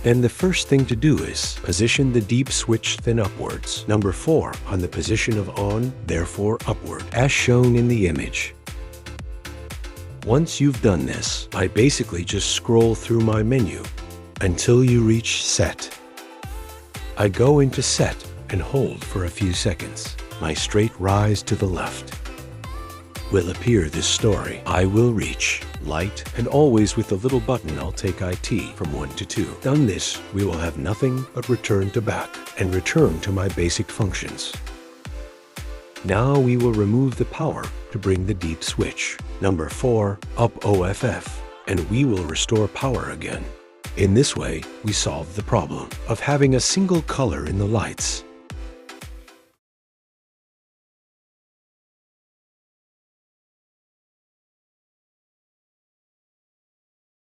Then the first thing to do is position the deep switch then upwards. Number 4 on the position of on, therefore upward, as shown in the image. Once you've done this, I basically just scroll through my menu until you reach Set. I go into Set and hold for a few seconds. My straight rise to the left will appear this story. I will reach light, and always with the little button I'll take IT from 1 to 2. Done this, we will have nothing but return to back and return to my basic functions. Now we will remove the power to bring the deep switch. Number 4, up OFF, and we will restore power again. In this way, we solve the problem of having a single color in the lights.